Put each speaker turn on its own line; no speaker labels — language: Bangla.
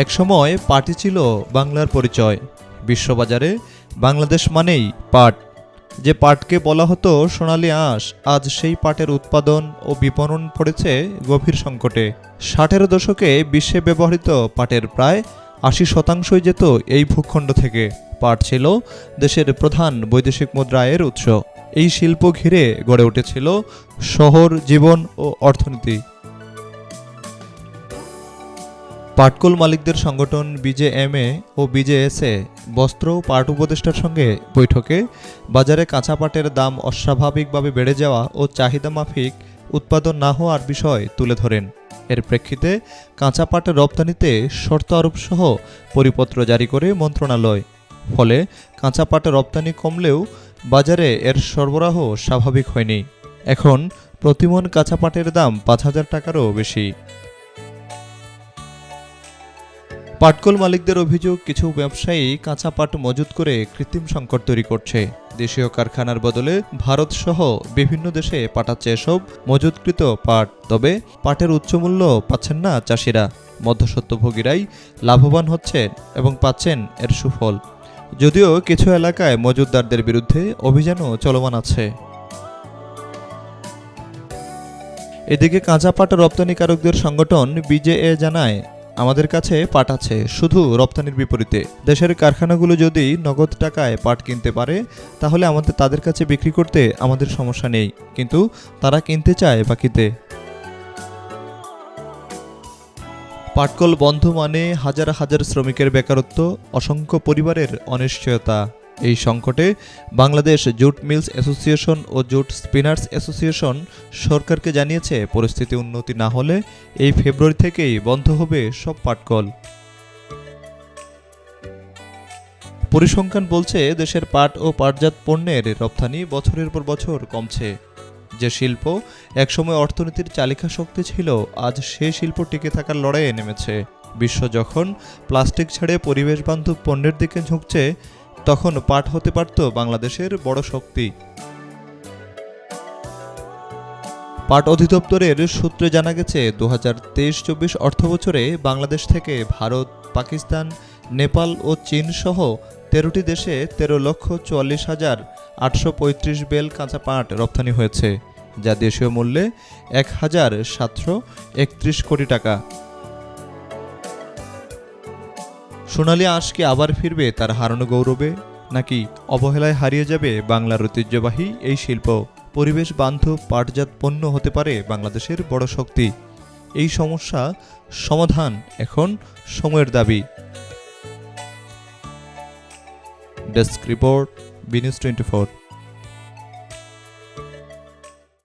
একসময় পাটই ছিল বাংলার পরিচয়। বিশ্ববাজারে বাংলাদেশ মানেই পাট। যে পাটকে বলা হতো সোনালী আঁশ, আজ সেই পাটের উৎপাদন ও বিপণন পড়েছে গভীর সংকটে। 60-এর দশকে বিশ্বে ব্যবহৃত পাটের প্রায় 80% যেত এই ভূখণ্ড থেকে। পাট ছিল দেশের প্রধান বৈদেশিক মুদ্রা আয়ের উৎস। এই শিল্প ঘিরে গড়ে উঠেছিল শহর জীবন ও অর্থনীতি। পাটকল মালিকদের সংগঠন বিজেএমএ ও বিজেএসএ বস্ত্র ও পাট উপদেষ্টার সঙ্গে বৈঠকে বাজারে কাঁচা পাটের দাম অস্বাভাবিকভাবে বেড়ে যাওয়া ও চাহিদা মাফিক উৎপাদন না হওয়ার বিষয় তুলে ধরেন। এর প্রেক্ষিতে কাঁচা পাট রপ্তানিতে শর্ত আরোপসহ পরিপত্র জারি করে মন্ত্রণালয়। ফলে কাঁচা পাট রপ্তানি কমলেও বাজারে এর সরবরাহ স্বাভাবিক হয়নি। এখন প্রতিমণ কাঁচা পাটের দাম 5,000 টাকারও বেশি। পাটকল মালিকদের অভিযোগ, কিছু ব্যবসায়ী কাঁচা পাট মজুত করে কৃত্রিম সংকট তৈরি করছে। দেশীয় কারখানার বদলে ভারত সহ বিভিন্ন দেশে পাঠাচ্ছে এসব মজুতকৃত পাট। তবে পাটের উচ্চমূল্য পাচ্ছেন না চাষিরা। মধ্যস্বত্বভোগীরাই লাভবান হচ্ছেন এবং পাচ্ছেন এর সুফল। যদিও কিছু এলাকায় মজুতদারদের বিরুদ্ধে অভিযানও চলমান আছে। এদিকে কাঁচা পাট রপ্তানিকারকদের সংগঠন বিজেএ জানায়, আমাদের কাছে পাট আছে, শুধু রপ্তানির বিপরীতে। দেশের কারখানাগুলো যদি নগদ টাকায় পাট কিনতে পারে তাহলে তাদের কাছে বিক্রি করতে আমাদের সমস্যা নেই, কিন্তু তারা কিনতে চায় বাকিতে। পাটকল বন্ধ মানে হাজার হাজার শ্রমিকের বেকারত্ব, অসংখ্য পরিবারের অনিশ্চয়তা। এই সংকটে বাংলাদেশ জুট মিলস অ্যাসোসিয়েশন ও জুট স্পিনার্স অ্যাসোসিয়েশন সরকারকে জানিয়েছে, পরিস্থিতি উন্নতি না হলে এই ফেব্রুয়ারি থেকেই বন্ধ হবে সব পাটকল। পরিসংখ্যান বলছে, দেশের পাট ও পাটজাত পণ্যের রপ্তানি বছরের পর বছর কমছে। যে শিল্প একসময় অর্থনীতির চালিকা শক্তি ছিল, আজ সেই শিল্প টিকে থাকার লড়াইয়ে নেমেছে। বিশ্ব যখন প্লাস্টিক ছেড়ে পরিবেশ বান্ধব পণ্যের দিকে ঝুঁকছে, তখন পাট হতে পারত বাংলাদেশের বড় শক্তি। পাট অধিদপ্তরের সূত্রে জানা গেছে, 2023-24 অর্থবছরে বাংলাদেশ থেকে ভারত, পাকিস্তান, নেপাল ও চীন সহ 13টি দেশে 13,44,835 বেল কাঁচা পাট রপ্তানি হয়েছে, যা দেশীয় মূল্যে 1,731 কোটি টাকা। সোনালী আঁশ কি আবার ফিরবে তার হারানো গৌরবে, নাকি অবহেলায় হারিয়ে যাবে বাংলার ঐতিহ্যবাহী এই শিল্প? পরিবেশ বান্ধব পাটজাত পণ্য হতে পারে বাংলাদেশের বড় শক্তি। এই সমস্যা সমাধান এখন সময়ের দাবি। Desk report, B News 24।